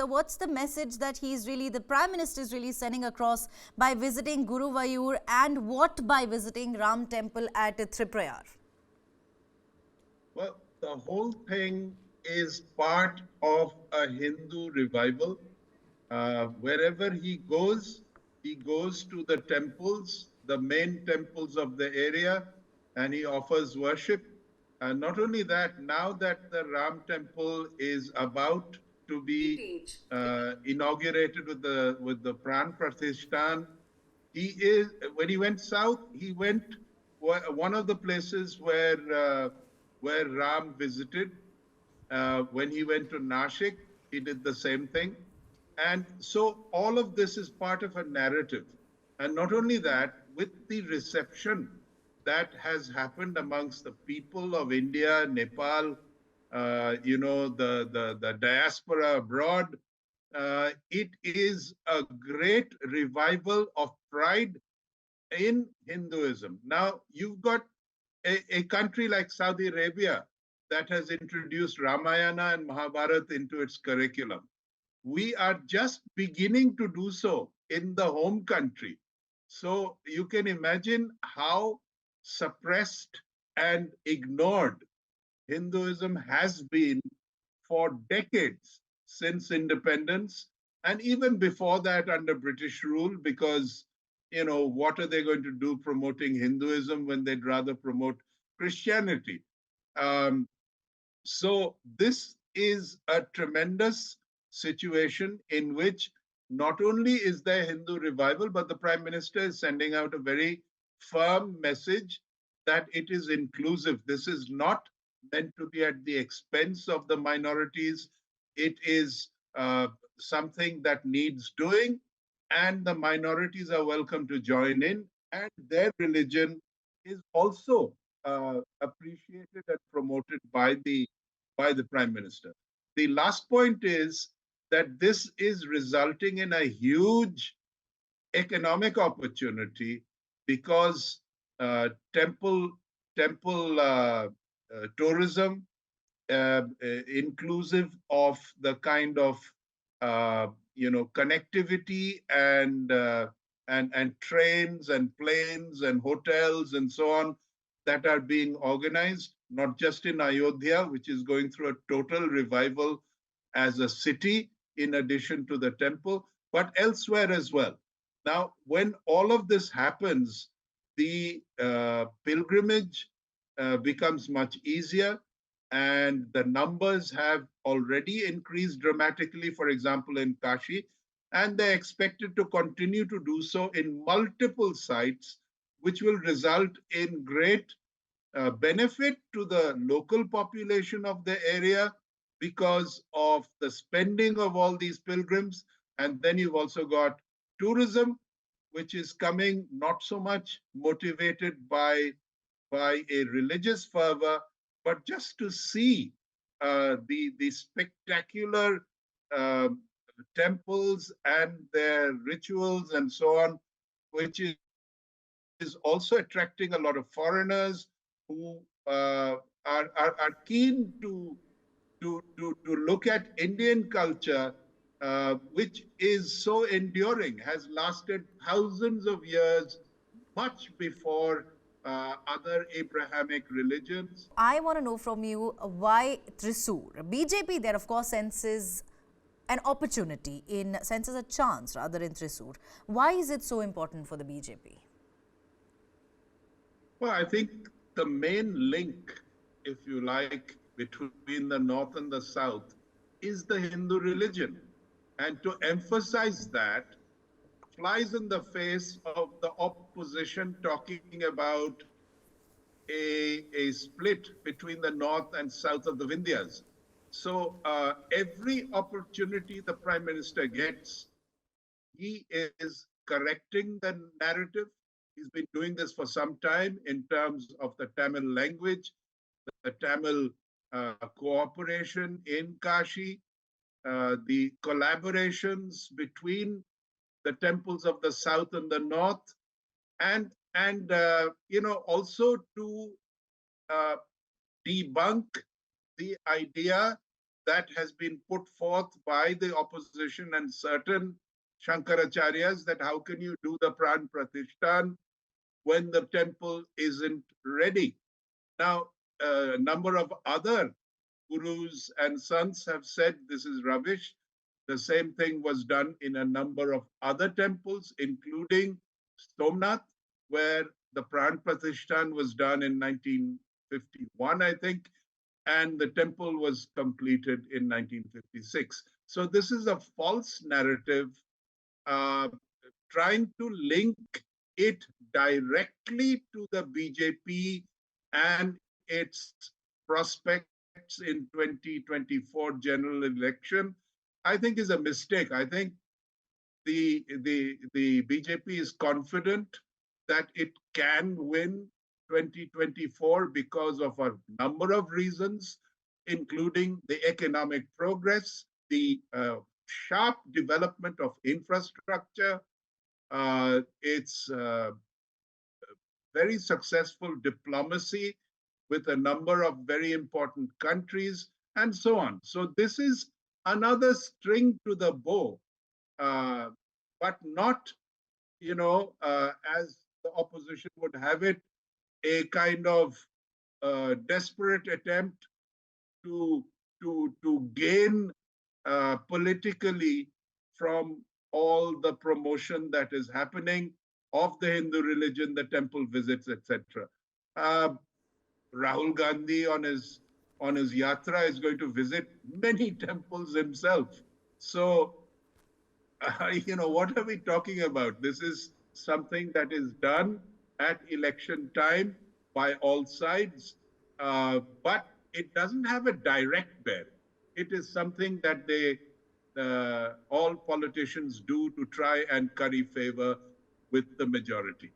So what's the message that the Prime Minister is really sending across by visiting Guruvayur, and what by visiting Ram Temple at Tripurayar? Well, the whole thing is part of a Hindu revival. Wherever he goes to the temples, the main temples of the area, and he offers worship. And not only that, now that the Ram temple is about to be inaugurated with the Pran Pratishthan, when he went south, he went one of the places where Ram visited. When he went to Nashik, he did the same thing. And so all of this is part of a narrative. And not only that, with the reception that has happened amongst the people of India, Nepal, the diaspora abroad, it is a great revival of pride in Hinduism. Now, you've got a country like Saudi Arabia that has introduced Ramayana and Mahabharata into its curriculum. We are just beginning to do so in the home country. So you can imagine how suppressed and ignored Hinduism has been for decades since independence, and even before that under British rule, because, what are they going to do promoting Hinduism when they'd rather promote Christianity? Um, so this is a tremendous situation in which not only is there Hindu revival, but the Prime Minister is sending out a very firm message that it is inclusive. This is not meant to be at the expense of the minorities. It is something that needs doing, and the minorities are welcome to join in, and their religion is also appreciated and promoted by the Prime Minister. The last point is that this is resulting in a huge economic opportunity, because temple tourism, inclusive of the kind of connectivity and trains and planes and hotels and so on that are being organized, not just in Ayodhya, which is going through a total revival as a city in addition to the temple, but elsewhere as well. Now, when all of this happens, the pilgrimage becomes much easier, and the numbers have already increased dramatically, for example, in Kashi, and they're expected to continue to do so in multiple sites, which will result in great benefit to the local population of the area because of the spending of all these pilgrims. And then you've also got tourism, which is coming not so much motivated by a religious fervor, but just to see the spectacular temples and their rituals and so on, which is also attracting a lot of foreigners who are keen to look at Indian culture, which is so enduring, has lasted thousands of years, much before other Abrahamic religions. I want to know from you why Thrissur? BJP there, of course, senses an opportunity, senses a chance rather in Thrissur. Why is it so important for the BJP? Well, I think the main link, if you like, between the North and the South is the Hindu religion. And to emphasize that flies in the face of the opposition talking about a split between the North and South of the Vindhyas. So every opportunity the Prime Minister gets, he is correcting the narrative. He's been doing this for some time in terms of the Tamil language, the Tamil cooperation in Kashi, the collaborations between the temples of the south and the north, and also to debunk the idea that has been put forth by the opposition and certain Shankaracharyas, that how can you do the Pran Pratishthan when the temple isn't ready? Now, a number of other gurus and sons have said this is rubbish. The same thing was done in a number of other temples, including Somnath, where the Pran Pratishthan was done in 1951, I think, and the temple was completed in 1956. So this is a false narrative, uh, trying to link it directly to the BJP and its prospects in 2024 general election, I think is a mistake. I think the BJP is confident that it can win 2024 because of a number of reasons, including the economic progress, the sharp development of infrastructure, its very successful diplomacy with a number of very important countries, and so on. So this is another string to the bow, uh, but not, as the opposition would have it, a kind of desperate attempt to gain politically from all the promotion that is happening of the Hindu religion, the temple visits, etc. Uh, Rahul Gandhi on his yatra is going to visit many temples himself. So what are we talking about? This is something that is done at election time by all sides, but it doesn't have a direct bearing. It is something that all politicians do to try and curry favor with the majority.